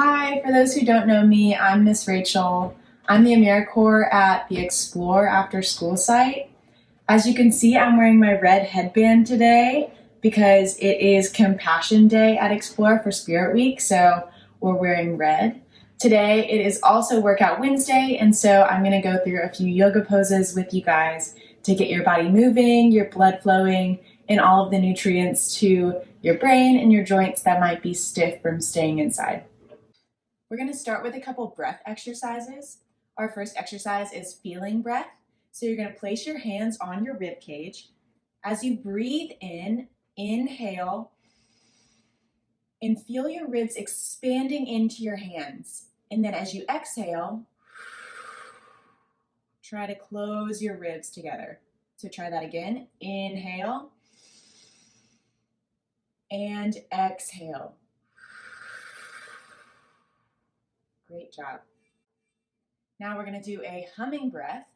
Hi, for those who don't know me, I'm Miss Rachel. I'm the AmeriCorps at the Explore After School site. As you can see, I'm wearing my red headband today because it is Compassion Day at Explore for Spirit Week, so we're wearing red. Today it is also Workout Wednesday, and so I'm going to go through a few yoga poses with you guys to get your body moving, your blood flowing, and all of the nutrients to your brain and your joints that might be stiff from staying inside. We're going to start with a couple breath exercises. Our first exercise is feeling breath. So you're going to place your hands on your rib cage. As you breathe in, inhale, and feel your ribs expanding into your hands. And then as you exhale, try to close your ribs together. So try that again. Inhale and exhale. Great job. Now we're going to do a humming breath.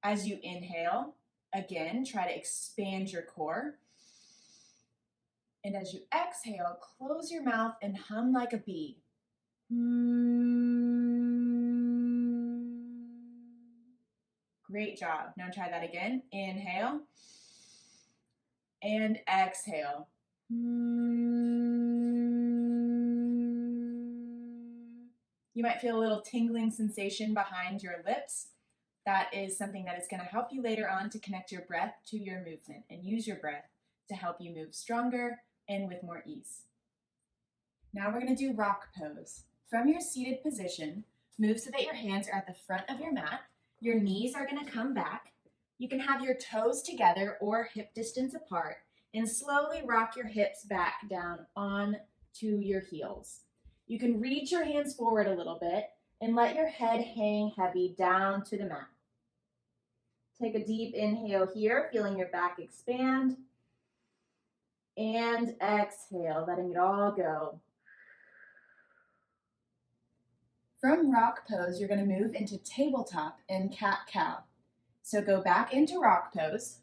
As you inhale, again, try to expand your core. And as you exhale, close your mouth and hum like a bee. Great job. Now try that again. Inhale and exhale. You might feel a little tingling sensation behind your lips. That is something that is going to help you later on to connect your breath to your movement and use your breath to help you move stronger and with more ease. Now we're going to do rock pose. From your seated position, move so that your hands are at the front of your mat. Your knees are going to come back. You can have your toes together or hip distance apart and slowly rock your hips back down onto your heels. You can reach your hands forward a little bit and let your head hang heavy down to the mat. Take a deep inhale here, feeling your back expand. And exhale, letting it all go. From rock pose, you're going to move into tabletop and cat-cow. So go back into rock pose.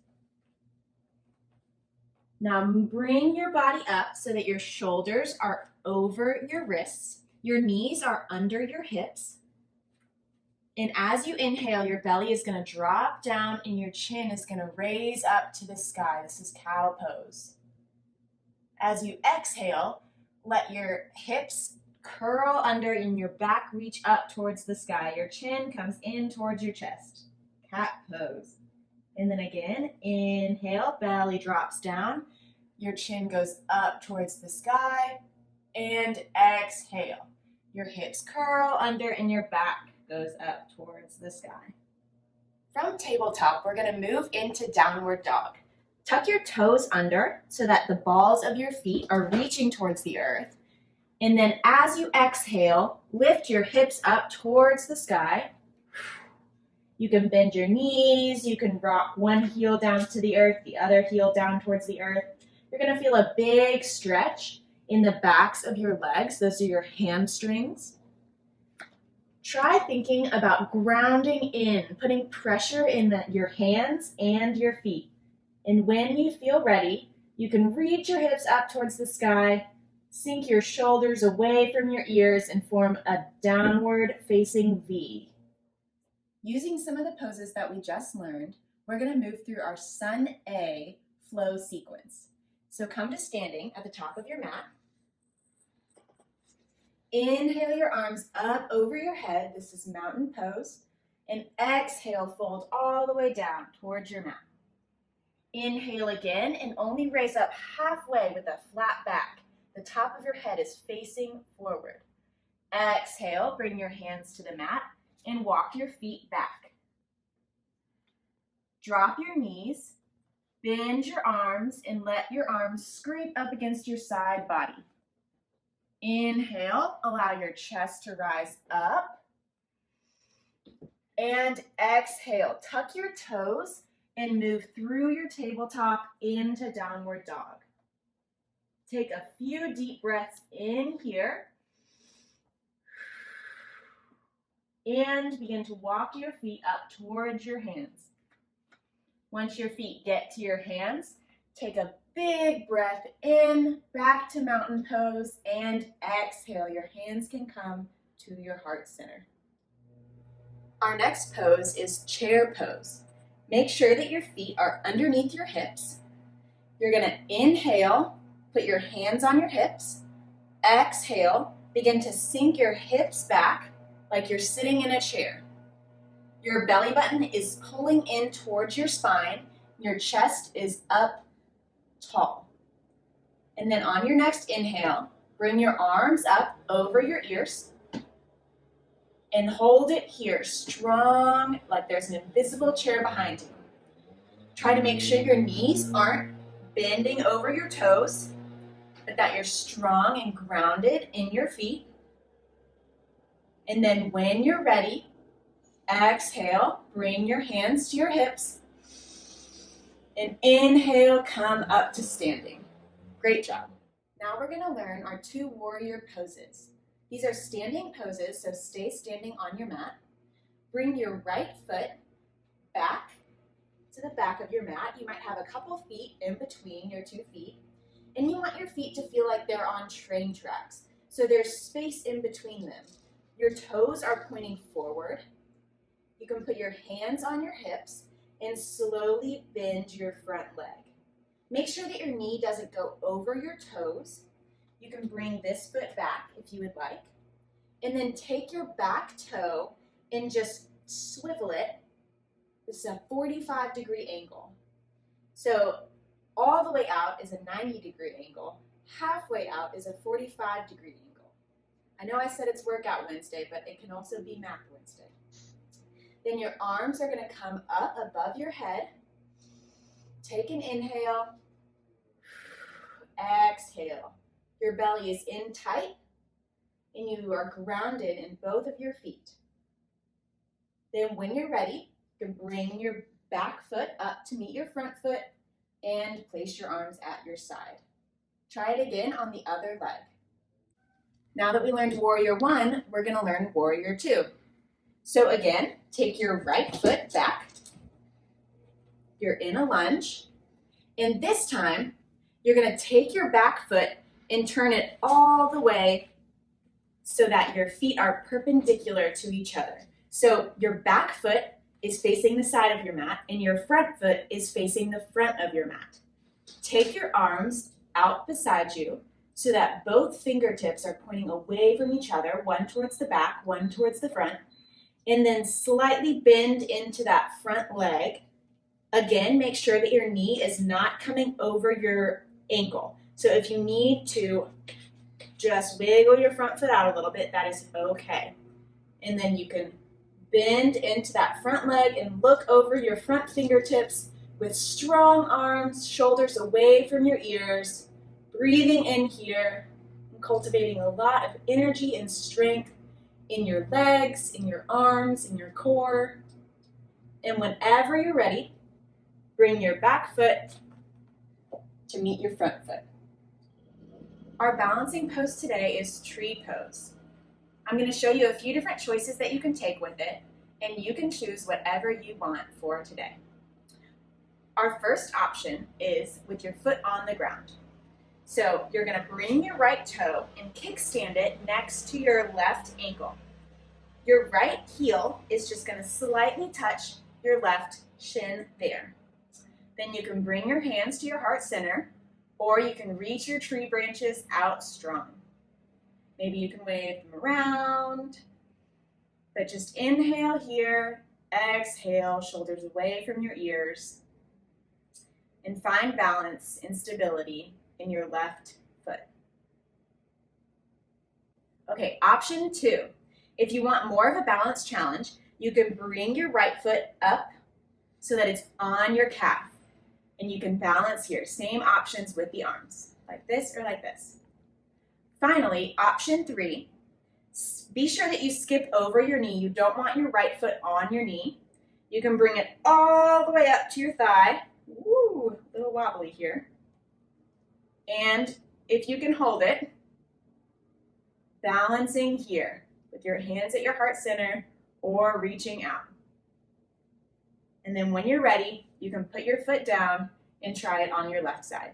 Now bring your body up so that your shoulders are over your wrists. Your knees are under your hips. And as you inhale, your belly is going to drop down and your chin is going to raise up to the sky. This is cow pose. As you exhale, let your hips curl under and your back reach up towards the sky. Your chin comes in towards your chest. Cat pose. And then again, inhale, belly drops down. Your chin goes up towards the sky. And exhale. Your hips curl under and your back goes up towards the sky. From tabletop, we're going to move into downward dog. Tuck your toes under so that the balls of your feet are reaching towards the earth. And then as you exhale, lift your hips up towards the sky. You can bend your knees. You can rock one heel down to the earth, the other heel down towards the earth. You're going to feel a big stretch in the backs of your legs. Those are your hamstrings. Try thinking about grounding in, putting pressure in your hands and your feet. And when you feel ready, you can reach your hips up towards the sky, sink your shoulders away from your ears, and form a downward facing V. Using some of the poses that we just learned, we're going to move through our Sun A flow sequence. So come to standing at the top of your mat. Inhale your arms up over your head. This is mountain pose. And exhale, fold all the way down towards your mat. Inhale again and only raise up halfway with a flat back. The top of your head is facing forward. Exhale, bring your hands to the mat and walk your feet back. Drop your knees, bend your arms, and let your arms scrape up against your side body. Inhale, allow your chest to rise up. And exhale, tuck your toes and move through your tabletop into downward dog. Take a few deep breaths in here. And begin to walk your feet up towards your hands. Once your feet get to your hands, take a Big breath in, back to mountain pose, and exhale. Your hands can come to your heart center. Our next pose is chair pose. Make sure that your feet are underneath your hips. You're gonna inhale, put your hands on your hips. Exhale, begin to sink your hips back like you're sitting in a chair. Your belly button is pulling in towards your spine. Your chest is up tall. And then on your next inhale, bring your arms up over your ears and hold it here, strong, like there's an invisible chair behind you. Try to make sure your knees aren't bending over your toes, but that you're strong and grounded in your feet. And then when you're ready, exhale, bring your hands to your hips, and inhale, come up to standing. Great job. Now we're gonna learn our 2 warrior poses. These are standing poses, so stay standing on your mat. Bring your right foot back to the back of your mat. You might have a couple feet in between your 2 feet, and you want your feet to feel like they're on train tracks. So there's space in between them. Your toes are pointing forward. You can put your hands on your hips and slowly bend your front leg. Make sure that your knee doesn't go over your toes. You can bring this foot back if you would like. And then take your back toe and just swivel it. This is a 45-degree angle. So all the way out is a 90-degree angle. Halfway out is a 45-degree angle. I know I said it's Workout Wednesday, but it can also be Math Wednesday. Then your arms are going to come up above your head. Take an inhale. Exhale. Your belly is in tight, and you are grounded in both of your feet. Then when you're ready, you can bring your back foot up to meet your front foot and place your arms at your side. Try it again on the other leg. Now that we learned Warrior 1, we're going to learn Warrior 2. So again, take your right foot back. You're in a lunge. And this time, you're going to take your back foot and turn it all the way so that your feet are perpendicular to each other. So your back foot is facing the side of your mat and your front foot is facing the front of your mat. Take your arms out beside you so that both fingertips are pointing away from each other, one towards the back, one towards the front, and then slightly bend into that front leg. Again, make sure that your knee is not coming over your ankle. So if you need to just wiggle your front foot out a little bit, that is okay. And then you can bend into that front leg and look over your front fingertips with strong arms, shoulders away from your ears, breathing in here, and cultivating a lot of energy and strength in your legs, in your arms, in your core. And whenever you're ready, bring your back foot to meet your front foot. Our balancing pose today is tree pose. I'm going to show you a few different choices that you can take with it, and you can choose whatever you want for today. Our first option is with your foot on the ground. So you're going to bring your right toe and kickstand it next to your left ankle. Your right heel is just going to slightly touch your left shin there. Then you can bring your hands to your heart center, or you can reach your tree branches out strong. Maybe you can wave them around, but just inhale here, exhale, shoulders away from your ears, and find balance and stability in your left foot. Okay, option 2. If you want more of a balance challenge, you can bring your right foot up so that it's on your calf. And you can balance here. Same options with the arms, like this or like this. Finally, option 3, be sure that you skip over your knee. You don't want your right foot on your knee. You can bring it all the way up to your thigh. Woo, a little wobbly here. And if you can hold it, balancing here with your hands at your heart center or reaching out. And then when you're ready, you can put your foot down and try it on your left side.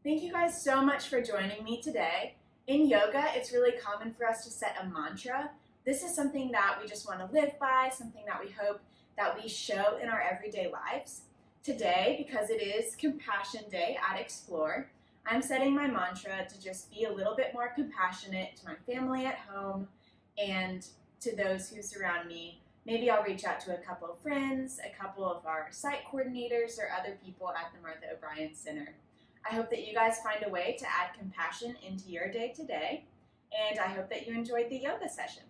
Thank you guys so much for joining me today. In yoga, it's really common for us to set a mantra. This is something that we just want to live by, something that we hope that we show in our everyday lives. Today, because it is Compassion Day at Explore, I'm setting my mantra to just be a little bit more compassionate to my family at home and to those who surround me. Maybe I'll reach out to a couple of friends, a couple of our site coordinators, or other people at the Martha O'Brien Center. I hope that you guys find a way to add compassion into your day today, and I hope that you enjoyed the yoga session.